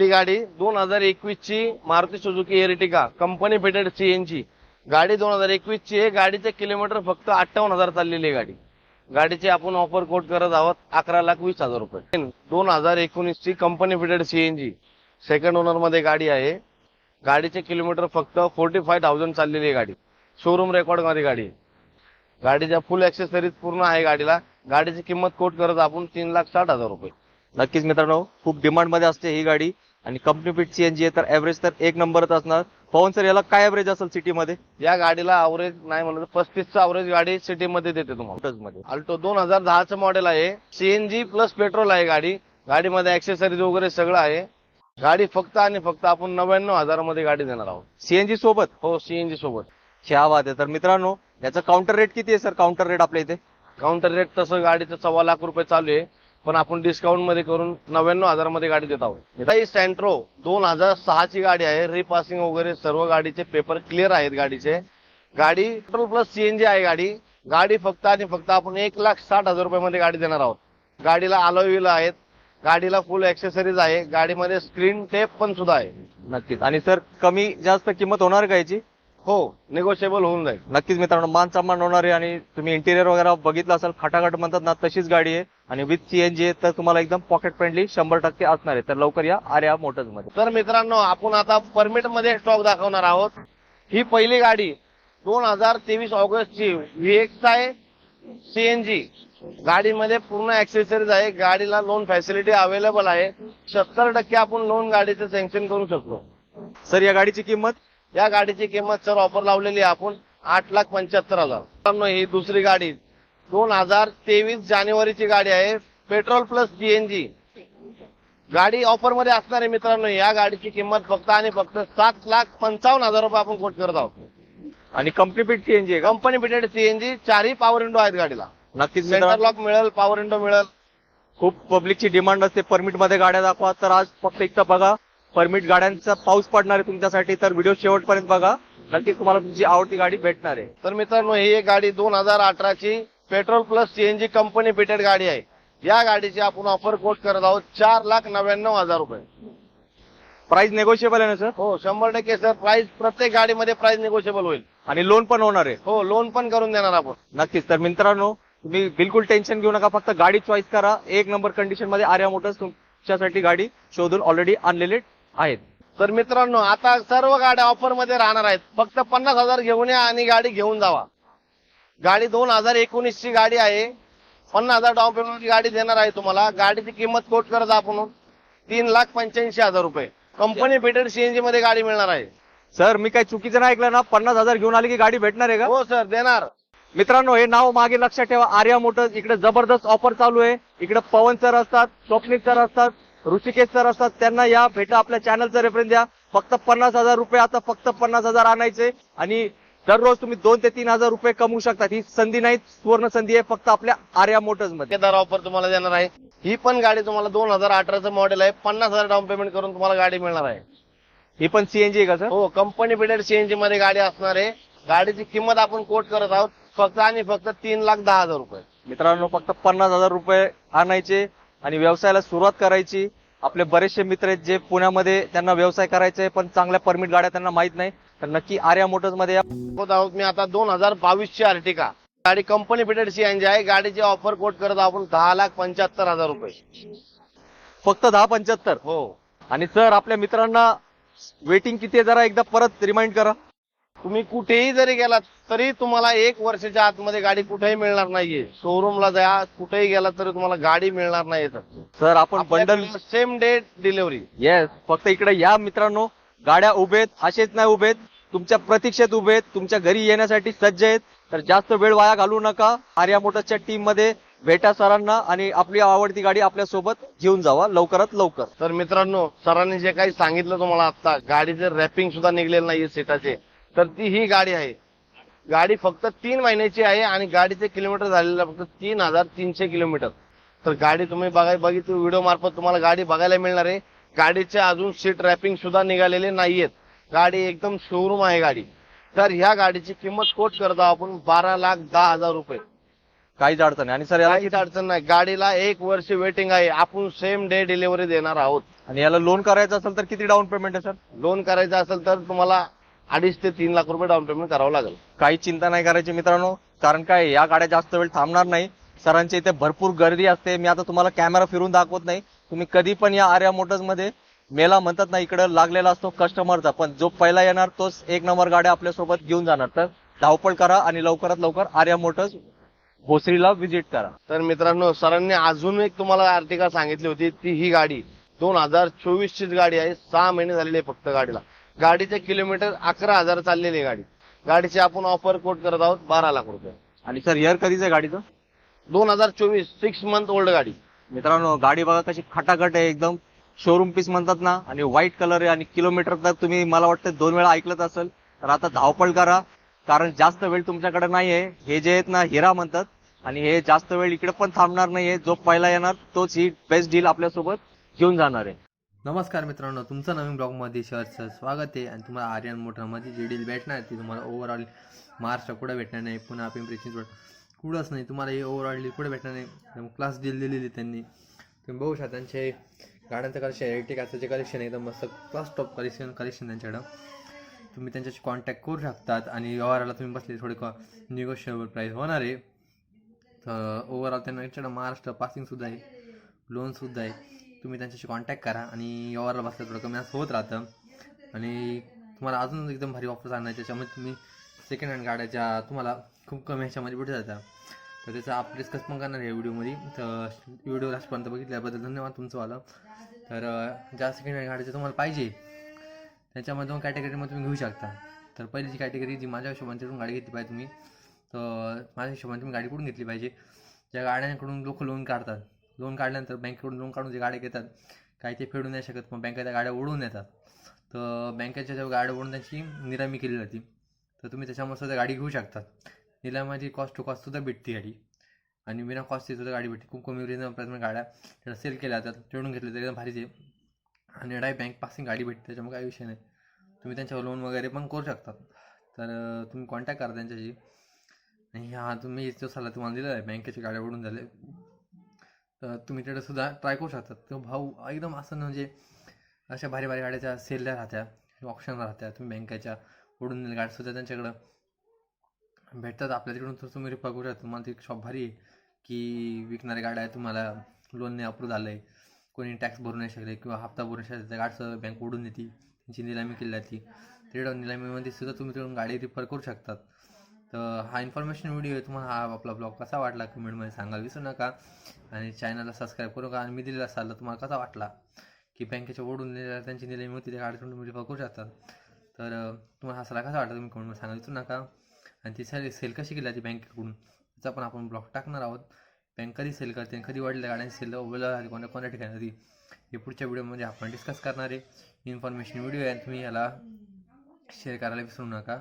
पहिली गाडी 2021 ची Maruti Suzuki Ertiga company fitted CNG गाडी 2021 ची आहे। गाडीचे किलोमीटर फक्त 58,000 चाललेली आहे गाडी। गाडीचे आपण ऑफर कोट करत आहोत 11,20,000 रुपये। 2019 ची company fitted CNG second owner मध्ये गाडी आहे। गाडीचे किलोमीटर फक्त 45,000 चाललेली आहे गाडी। शोरूम रेकॉर्ड मध्ये गाडी आहे। गाडीच्या फुल ॲक्सेसरीज पूर्ण आहे गाडीला। गाडीची किंमत कोट करत आपण 3,60,000 रुपये। नक्कीच मित्रांनो, खूप डिमांड मध्ये असते ही गाडी आणि कंपनी फिट सीएनजी आहे, तर ॲव्हरेज तर एक नंबरच असणार। पवन सर, याला काय ॲव्हरेज असेल सिटी मध्ये? या गाडीला ॲव्हरेज नाही म्हणलं तर 35चा ॲव्हरेज गाडी सिटी मध्ये देते तुम्हाला। मध्ये अल्टो 2010 चं मॉडेल आहे। सीएनजी प्लस पेट्रोल आहे गाडी। गाडीमध्ये ॲक्सेसरीज वगैरे सगळं आहे। गाडी फक्त आणि फक्त आपण 99,000 मध्ये गाडी देणार आहोत सीएनजी सोबत। हो, सीएनजी सोबत। क्या बात आहे। तर मित्रांनो, याचा काउंटर रेट किती आहे सर? काउंटर रेट आपल्या इथे काउंटर रेट तसं गाडीचं 1.25 लाख रुपये चालू आहे, पण आपण डिस्काउंट मध्ये करून 99,000 मध्ये गाडी देत आहोत। ही सेंट्रो 2006 ची गाडी आहे। रिपासिंग वगैरे सर्व गाडीचे पेपर क्लिअर आहेत गाडीचे। गाडी पेट्रोल प्लस सीएनजी आहे गाडी। गाडी फक्त आणि फक्त आपण 1,60,000 रुपये मध्ये गाडी देणार आहोत। गाडीला अलॉय व्हील आहेत। गाडीला फुल ॲक्सेसरीज आहे। गाडीमध्ये स्क्रीन टेप पण सुद्धा आहे। नक्कीच। आणि सर, कमी जास्त किंमत होणार का याची? हो, निगोशिएबल होऊन जाईल। नक्कीच मित्रांनो, मान सन्मान होणार आहे। आणि तुम्ही इंटिरियर वगैरे बघितलं असेल, खटाखट म्हणतात ना, तशीच गाडी आहे आणि विथ सीएनजी आहे, तर तुम्हाला एकदम पॉकेट फ्रेंडली 100% असणार आहे। तर लवकर या आर्या मोटर्स मध्ये। तर मित्रांनो, आपण आता परमिट मध्ये स्टॉक दाखवणार आहोत। ही पहिली गाडी 2023 ऑगस्ट ची व्हीएक्स आहे सीएनजी। गाडीमध्ये पूर्ण ॲक्सेसरीज आहे। गाडीला लोन फॅसिलिटी अवेलेबल आहे। 70% आपण लोन गाडीचं सँक्शन करू शकतो। सर, या गाडीची किंमत? या गाडीची किंमत सर ऑफर लावलेली आहे आपण 8,75,000। ही दुसरी गाडी 2023 जानेवारीची गाडी आहे। पेट्रोल प्लस सीएनजी गाडी ऑफर मध्ये असणार आहे मित्रांनो। या गाडीची किंमत फक्त आणि फक्त 7,55,000 रुपये आपण कोट करत आहोत। आणि कंपनी फिट सीएनजी आहे का? कंपनी फिटेड सीएनजी, 4ही पॉवर विंडो आहेत गाडीला। नक्कीच सेंटर मित्रांनो, लॉक मिळेल, पॉवर विंडो मिळेल। खूप पब्लिकची डिमांड असते परमिट मध्ये गाड्या दाखवा, तर आज फक्त एकदा बघा, परमिट गाड्यांचा पाऊस पडणार आहे तुमच्यासाठी। तर व्हिडिओ शेवटपर्यंत बघा, नक्कीच तुम्हाला तुमची आवडती गाडी भेटणार आहे। तर मित्रांनो, ही एक गाडी 2018 ची petrol plus CNG company fitted गाडी आहे। या गाडीची आपण ऑफर कोट करत आहोत 4,99,000 रुपये। प्राइस नेगोशिएबल आहे ना सर? हो, 100% सर। प्राइस प्रत्येक गाडीमध्ये प्राइस निगोशिएबल होईल आणि लोन पण होणार आहे? हो, लोन पण करून देणार आपण। नक्कीच। तर मित्रांनो, तुम्ही बिलकुल टेन्शन घेऊ नका, फक्त गाडी चॉईस करा। एक नंबर कंडिशन मध्ये आर्या मोटर्स तुमच्यासाठी गाडी शोधून ऑलरेडी आणलेले आहेत। तर मित्रांनो, आता सर्व गाड्या ऑफर मध्ये राहणार आहेत। फक्त 50,000 घेऊन या आणि गाडी घेऊन जावा। गाडी 2019 ची गाडी आहे। 50,000 डाऊन पेमेंट गाडी देणार आहे तुम्हाला। गाडीची किंमत कोट करत आपण 3,85,000 रुपये। कंपनी फिटेड सीएनजी मध्ये गाडी मिळणार आहे। सर, मी काही चुकीचं नाही ऐकलं ना? 50,000 घेऊन आले की गाडी भेटणार आहे का? हो सर, देणार। मित्रांनो, हे नाव मागे लक्षात ठेवा, आर्या मोटर्स। इकडे जबरदस्त ऑफर चालू आहे। इकडे पवन सर असतात, स्वप्नील सर असतात, ऋषिकेश सर असतात। त्यांना या भेटा, आपल्या चॅनलचा रेफरन्स द्या। फक्त 50,000 रुपये, आता फक्त 50,000 आणायचे आणि दररोज तुम्ही 2 ते 3,000 रुपये कमवू शकता। ही संधी नाही, सुवर्ण संधी आहे फक्त आपल्या आर्या मोटर्स मध्ये। दर ऑफर तुम्हाला देणार आहे। ही पण गाडी तुम्हाला 2018चं मॉडेल आहे। 50,000 डाऊन पेमेंट करून तुम्हाला गाडी मिळणार आहे। ही पण सीएनजी आहे का सर? हो, कंपनी फिटेड सीएनजी मध्ये गाडी असणार आहे। गाडीची किंमत आपण कोट करत आहोत फक्त आणि फक्त 3,10,000 रुपये। मित्रांनो, फक्त 50,000 रुपये आणायचे आणि व्यवसायाला सुरुवात करायची। आपले बरेचसे मित्र आहेत जे पुण्यामध्ये त्यांना व्यवसाय करायचा आहे, पण चांगल्या परमिट गाड्या त्यांना माहित नाही, तर नक्की आर्या मोटर्स मध्ये या। मी आता 2022 ची अर्टिगा गाडी कंपनी फिटेड सीएनजी आहे। गाडीची ऑफर कोट करत आपण 10,75,000 रुपये। फक्त 10,75,000? हो। आणि सर, आपल्या मित्रांना वेटिंग किती आहे जरा एकदा परत रिमाइंड करा। तुम्ही कुठेही जरी गेलात तरी तुम्हाला 1 वर्षाच्या आतमध्ये गाडी कुठेही मिळणार नाहीये। शोरूमला जा, कुठेही गेला तरी तुम्हाला गाडी मिळणार नाही सर। आपण bundle same day delivery. Yes, फक्त इकडे या मित्रांनो, गाड्या उभेत, असेच नाही उभेत, तुमच्या प्रतीक्षेत उभेत, तुमच्या घरी येण्यासाठी सज्ज आहेत। तर जास्त वेळ वाया घालू नका। आर्या मोटर्सच्या टीम मध्ये भेटा सरांना आणि आपली आवडती गाडी आपल्या सोबत घेऊन जावा लवकरात लवकर। तर मित्रांनो, सरांनी जे काही सांगितलं तुम्हाला आता, गाडीचे रॅपिंग सुद्धा निघलेलं नाहीये सीटाचे, तर ती ही गाडी आहे। गाडी फक्त 3 महिन्याची आहे आणि गाडीचे किलोमीटर झालेलं फक्त 3,300 किलोमीटर। तर गाडी तुम्ही बघितली व्हिडिओ मार्फत तुम्हाला गाडी बघायला मिळणार आहे। गाडीचे अजून सीट रॅपिंग सुद्धा निघालेले नाहीयेत। गाडी एकदम शोरूम आहे गाडी। तर ह्या गाडीची किंमत कोट करतो आपण 12,10,000 रुपये। काहीच अडचण नाही. आणि सर याला काहीच अडचण नाही. गाडीला 1 वर्ष वेटिंग आहे. आपण सेम डे डिलिव्हरी देणार आहोत. आणि याला लोन करायचं असेल तर किती डाऊन पेमेंट आहे सर? लोन करायचं असेल तर तुम्हाला 2.5 ते 3 लाख रुपये डाऊन पेमेंट करावं लागेल. काही चिंता नाही करायची मित्रांनो, कारण काय या गाड्या जास्त वेळ थांबणार नाही. सरांच्या इथे भरपूर गर्दी असते. मी आता तुम्हाला कॅमेरा फिरून दाखवत नाही. तुम्ही कधी पण या आर्या मोटर्स मध्ये मेला म्हणतात ना, इकडे लागलेला असतो कस्टमरचा, पण जो पहिला येणार तोच 1 नंबर गाड्या आपल्यासोबत घेऊन जाणार. तर धावपळ करा आणि लवकरात लवकर आर्या मोटर्स भोसरीला व्हिजिट करा. तर मित्रांनो, सरांनी अजून एक तुम्हाला आर्टिका सांगितली होती, ती ही गाडी 2024 चीच गाडी आहे. 6 महिने झालेले आहे फक्त गाडीला. गाडीचे किलोमीटर 11,000 चाललेली गाडी. गाडीची आपण ऑफर कोट करत आहोत 12 लाख रुपये. आणि सर इयर कधीच आहे गाडीचं? 2024 6 मंथ ओल्ड गाडी. मित्रांनो गाडी बघा कशी खटाखट आहे, एकदम शोरूम पीस म्हणतात ना, आणि व्हाईट कलर आहे. आणि किलोमीटर तर तुम्ही मला वाटतं 2 वेळा ऐकलंच असेल. तर आता धावपळ करा, कारण जास्त वेळ तुमच्याकडे नाहीये. हे जे आहेत ना हिरा म्हणतात, आणि हे जास्त वेळ इकडे पण थांबणार नाहीये. जो पहिला येणार तोच ही बेस्ट डील आपल्यासोबत घेऊन जाणार आहे. नमस्कार मित्रांनो, तुमचं नवीन ब्लॉगमध्ये सहर्ष स्वागत आहे. आणि तुम्हाला आर्यन मोटरमध्ये जी डील भेटणार आहे ती तुम्हाला ओव्हरऑल महाराष्ट्र कुठं भेटणार नाही, पुन्हा पिंपरी चिंचवड कुठंच नाही. तुम्हाला हे ओव्हरऑल डील कुठे भेटणार नाही. क्लास डील दिलेली त्यांनी. तुम्ही बघू शकता त्यांचे गाड्यांचं कलेक्शन, इलेक्ट्रिकाचं जे कलेक्शन एकदम मस्त क्लास टॉप कलेक्शन त्यांच्याकडं. तुम्ही त्यांच्याशी कॉन्टॅक्ट करू शकतात. आणि व्यवहाराला तुम्ही बसले थोडे निगोशिएबल प्राईस होणार आहे. तर ओव्हरऑल त्यांना यांच्याकडं महाराष्ट्र पासिंगसुद्धा आहे, लोनसुद्धा आहे. तुम्ही त्यांच्याशी कॉन्टॅक्ट करा आणि व्यवहाराला बसल्या थोडं कमी असं होत राहतं. आणि तुम्हाला अजून एकदम भारी ऑफर्स आणणार त्याच्यामध्ये तुम्ही सेकंड हँड गाड्याच्या तुम्हाला खूप कमी ह्याच्यामध्ये भेटू जातात. तर त्याचा आपण डिस्कस पण करणार आहे व्हिडिओमध्ये. तर व्हिडिओ लास्टपर्यंत बघितल्याबद्दल धन्यवाद तुमचंवालं. तर ज्या सेकंड हँड गाड्याच्या तुम्हाला पाहिजे त्याच्यामध्ये 2 कॅटेगरीमध्ये तुम्ही घेऊ शकता. तर पहिली जी कॅटेगरी जी माझ्या हिशोबाने तिथून गाडी घेतली पाहिजे तुम्ही, तर माझ्या हिशोबाने तुम्ही गाडी कुठून घेतली पाहिजे? ज्या गाड्यांकडून लोक लोन काढतात, लोन काढल्यानंतर बँकेकडून लोन काढून जे गाड्या घेतात, काही ते फेडू नाही शकत, मग बँकेच्या गाड्या ओढून येतात. तर बँकेच्या जेव्हा गाड्या ओढून त्यांची निलामी केली जाते. तर तुम्ही त्याच्यामुळे सुद्धा गाडी घेऊ शकतात. निलामाची कॉस्ट टू कॉस्ट सुद्धा भेटते गाडी, आणि विना कॉस्टची सुद्धा गाडी भेटते. खूप कमी रिजनेबल गाड्या त्याला सेल केल्या जातात, फेडून घेतले तर एकदम भारीच आहे. आणि डायरेक्ट बँक पासिंग गाडी भेटते, त्याच्यामुळे काही विषय नाही. तुम्ही त्यांच्यावर लोन वगैरे पण करू शकतात. तर तुम्ही कॉन्टॅक्ट करा त्यांच्याशी. आणि हा तुम्ही जो सल्ला तुम्हाला दिलेला आहे, बँकेची गाड्या ओढून झाले, तर तुम्ही तिकडे सुद्धा ट्राय करू शकतात. तो भाऊ एकदम असं म्हणजे अशा भारी भारी गाड्याच्या सेलला राहत्या, ऑप्शनला राहत्या. तुम्ही बँकेच्या ओढून गाड्यासुद्धा त्यांच्याकडं भेटतात. आपल्या तिकडून तर तुम्ही रिफर करू शकता. तुम्हाला ती शॉप भारी आहे की विकणारी गाड्या आहे, तुम्हाला लोनने अप्रूव्ह झालं आहे, कोणी टॅक्स भरू नाही शकले किंवा हप्ता भरू नाही शकले, त्या गाडीचं बँक ओढून देते, त्यांची निलामी केली जाते. तिकडं निलामीमध्ये सुद्धा तुम्ही तिकडून गाडी रिफर करू शकतात. तर हा इन्फॉर्मेशन व्हिडिओ आहे. तुम्हाला हा आपला ब्लॉग कसा वाटला कमेंटमध्ये सांगायला विसरू नका. आणि चॅनलला सबस्क्राईब करू का. आणि मी दिलेला सल्ला तुम्हाला कसा वाटला, की बँकेच्या ओढून त्यांची निलामी होती, त्या गाडीतून तुम्ही रिफर करू शकतात. तर तुम्हाला हा सल्ला कसा वाटला तुम्ही कमेंटमध्ये सांगायला विसरू नका. आणि ती सेल कशी केली जाते बँकेकडून त्याचा पण आपण ब्लॉग टाकणार आहोत. बँक कधी सेल करते आणि कधी वाढल्या गाड्यांची सेल झाली, कोणत्या ठिकाणी होती, हे पुढच्या व्हिडिओमध्ये आपण डिस्कस करणार आहे. इन्फॉर्मेशन व्हिडिओ आहे, तुम्ही याला शेअर करायला विसरू नका.